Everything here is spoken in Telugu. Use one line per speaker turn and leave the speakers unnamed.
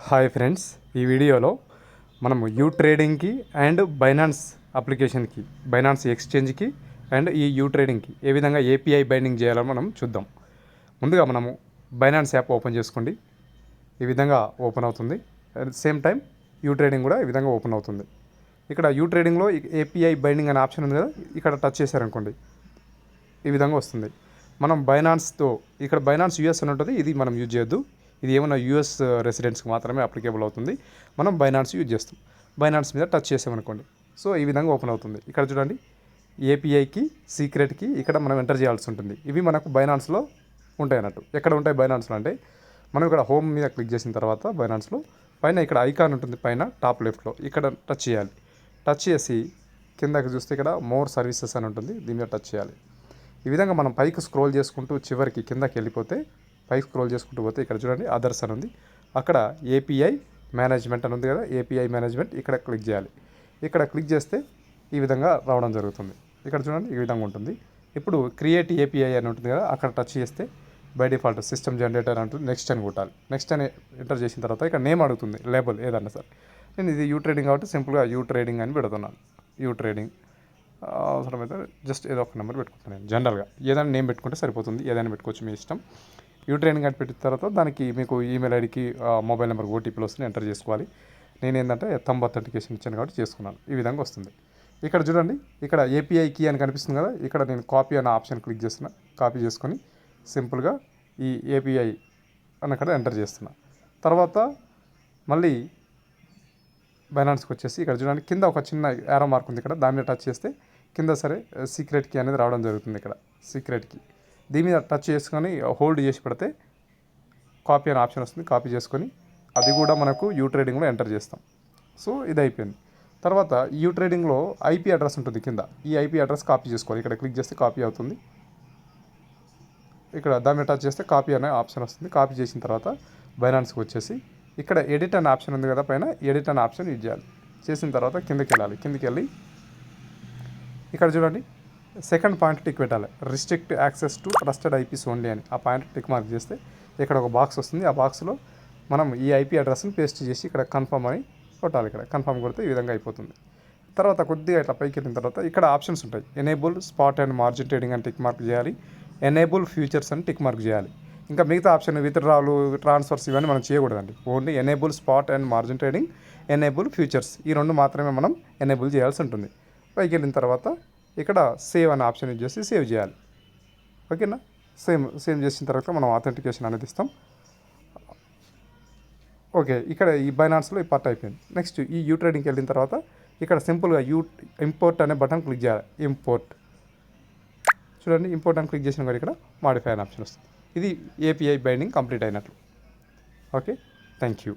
హాయ్ ఫ్రెండ్స్, ఈ వీడియోలో మనము యూ ట్రేడింగ్కి అండ్ బైనాన్స్ అప్లికేషన్కి, బైనాన్స్ ఎక్స్చేంజ్కి అండ్ ఈ యూ ట్రేడింగ్కి ఏ విధంగా ఏపీఐ బైండింగ్ చేయాలో మనం చూద్దాం. ముందుగా మనము బైనాన్స్ యాప్ ఓపెన్ చేసుకోండి. ఈ విధంగా ఓపెన్ అవుతుంది. At the same time you trading కూడా ఈ విధంగా ఓపెన్ అవుతుంది. ఇక్కడ యూ ట్రేడింగ్లో ఏపీఐ బైండింగ్ అనే ఆప్షన్ ఉంది కదా, ఇక్కడ టచ్ చేశారనుకోండి ఈ విధంగా వస్తుంది. మనం బైనాన్స్తో, ఇక్కడ బైనాన్స్ యూఎస్ అని ఉంటుంది, ఇది మనం యూజ్ చేయొద్దు. ఇది ఏమైనా యూఎస్ రెసిడెంట్స్కి మాత్రమే అప్లికేబుల్ అవుతుంది. మనం బైనాన్స్ యూజ్ చేస్తాం. బైనాన్స్ మీద టచ్ చేసామనుకోండి, సో ఈ విధంగా ఓపెన్ అవుతుంది. ఇక్కడ చూడండి, ఏపీఐకి, సీక్రెట్కి ఇక్కడ మనం ఎంటర్ చేయాల్సి ఉంటుంది. ఇవి మనకు బైనాన్స్లో ఉంటాయి అన్నట్టు. ఎక్కడ ఉంటాయి బైనాన్స్లో అంటే, మనం ఇక్కడ హోమ్ మీద క్లిక్ చేసిన తర్వాత బైనాన్స్లో పైన ఇక్కడ ఐకాన్ ఉంటుంది, పైన టాప్ లెఫ్ట్లో ఇక్కడ టచ్ చేయాలి. టచ్ చేసి కిందకి చూస్తే ఇక్కడ మోర్ సర్వీసెస్ అని ఉంటుంది, దీని మీద టచ్ చేయాలి. ఈ విధంగా మనం పైకి స్క్రోల్ చేసుకుంటూ చివరికి కిందకి వెళ్ళిపోతే, పైకి స్క్రోల్ చేసుకుంటూ పోతే ఇక్కడ చూడండి అదర్స్ అని ఉంది. అక్కడ ఏపీఐ మేనేజ్మెంట్ అని ఉంది కదా, ఏపీఐ మేనేజ్మెంట్ ఇక్కడ క్లిక్ చేయాలి. ఇక్కడ క్లిక్ చేస్తే ఈ విధంగా రావడం జరుగుతుంది. ఇక్కడ చూడండి ఈ విధంగా ఉంటుంది. ఇప్పుడు క్రియేట్ ఏపీఐ అని ఉంటుంది కదా, అక్కడ టచ్ చేస్తే బై డిఫాల్ట్ సిస్టమ్ జనరేటర్ అంటుంది, నెక్స్ట్ అని కొట్టాలి. నెక్స్ట్ అని ఎంటర్ చేసిన తర్వాత ఇక్కడ నేమ్ అడుగుతుంది, లేబుల్ ఏదన్నా సార్. నేను ఇది యూ ట్రేడింగ్ కాబట్టి సింపుల్గా యూ ట్రేడింగ్ అని పెడుతున్నాను. యూ ట్రేడింగ్ అవసరమైతే జస్ట్ ఏదో ఒక నెంబర్ పెట్టుకుంటాను. నేను జనరల్గా ఏదైనా నేమ్ పెట్టుకుంటే సరిపోతుంది, ఏదైనా పెట్టుకోవచ్చు మీ ఇష్టం. యూ ట్రేడింగ్ అని పెట్టిన తర్వాత దానికి మీకు ఈమెయిల్ ఐడికి మొబైల్ నెంబర్ ఓటీపీలు వస్తుంది, ఎంటర్ చేసుకోవాలి. నేను ఏంటంటే థంబ్ అథెంటికేషన్ ఇచ్చాను కాబట్టి చేసుకున్నాను. ఈ విధంగా వస్తుంది. ఇక్కడ చూడండి, ఇక్కడ ఏపీఐ కీ అని కనిపిస్తుంది కదా, ఇక్కడ నేను కాపీ అనే ఆప్షన్ క్లిక్ చేస్తున్నా. కాపీ చేసుకొని సింపుల్గా ఈ ఏపీఐ అక్కడ ఎంటర్ చేస్తున్నా. తర్వాత మళ్ళీ బైనాన్స్కి వచ్చేసి ఇక్కడ చూడండి కింద ఒక చిన్న యారో మార్క్ ఉంది, ఇక్కడ దాని మీద టచ్ చేస్తే కింద సరే సీక్రెట్ కీ అనేది రావడం జరుగుతుంది. ఇక్కడ సీక్రెట్ కీ దీని మీద టచ్ చేసుకొని హోల్డ్ చేసి పెడితే కాపీ అనే ఆప్షన్ వస్తుంది. కాపీ చేసుకొని అది కూడా మనకు యూ ట్రేడింగ్లో ఎంటర్ చేస్తాం. సో ఇది అయిపోయింది. తర్వాత యూ ట్రేడింగ్లో ఐపీ అడ్రస్ ఉంటుంది కింద, ఈ ఐపీ అడ్రస్ కాపీ చేసుకోవాలి. ఇక్కడ క్లిక్ చేస్తే కాపీ అవుతుంది. ఇక్కడ దాని మీద టచ్ చేస్తే కాపీ అనే ఆప్షన్ వస్తుంది. కాపీ చేసిన తర్వాత బైనాన్స్కి వచ్చేసి ఇక్కడ ఎడిట్ అనే ఆప్షన్ ఉంది కదా, పైన ఎడిట్ అనే ఆప్షన్ యూజ్ చేయాలి. చేసిన తర్వాత కిందకి వెళ్ళాలి. కిందకి వెళ్ళి ఇక్కడ చూడండి సెకండ్ పాయింట్ టిక్ పెట్టాలి, restrict access to trusted eyepiece only అని. ఆ పాయింట్ టిక్ మార్క్ చేస్తే ఇక్కడ ఒక బాక్స్ వస్తుంది. ఆ బాక్స్లో మనం ఈ ఐపీ అడ్రస్ని పేస్ట్ చేసి ఇక్కడ కన్ఫర్మ్ అని కొట్టాలి. ఇక్కడ కన్ఫర్మ్ కొడితే ఈ విధంగా అయిపోతుంది. తర్వాత కొద్దిగా ఇట్లా పైకి వెళ్ళిన తర్వాత ఇక్కడ ఆప్షన్స్ ఉంటాయి. Enable spot and margin trading అని టిక్ మార్క్ చేయాలి. ఎనేబుల్ ఫ్యూచర్స్ అని టిక్ మార్క్ చేయాలి. ఇంకా మిగతా ఆప్షన్ విత్డ్రాలు, ట్రాన్స్ఫర్స్ ఇవన్నీ మనం చేయకూడదండి. Only enable spot and margin trading, enable futures, ఈ రెండు మాత్రమే మనం ఎనేబుల్ చేయాల్సి ఉంటుంది. పైకి వెళ్ళిన తర్వాత ఇక్కడ సేవ్ అనే ఆప్షన్ యూజ్ చేసి సేవ్ చేయాలి. ఓకేనా, సేవ్ చేసిన తర్వాత మనం అథెంటికేషన్ అనేది ఇస్తాం. ఓకే, ఇక్కడ ఈ బైనాన్స్లో ఈ పార్ట్ అయిపోయింది. నెక్స్ట్ ఈ యూ ట్రేడింగ్కి వెళ్ళిన తర్వాత ఇక్కడ సింపుల్గా ఇంపోర్ట్ అనే బటన్ క్లిక్ చేయాలి. ఇంపోర్ట్ చూడండి, ఇంపోర్ట్ అని క్లిక్ చేసిన కూడా ఇక్కడ మాడిఫై అనే ఆప్షన్ వస్తుంది. ఇది ఏపీఐ బైండింగ్ కంప్లీట్ అయినట్లు. Okay, thank you.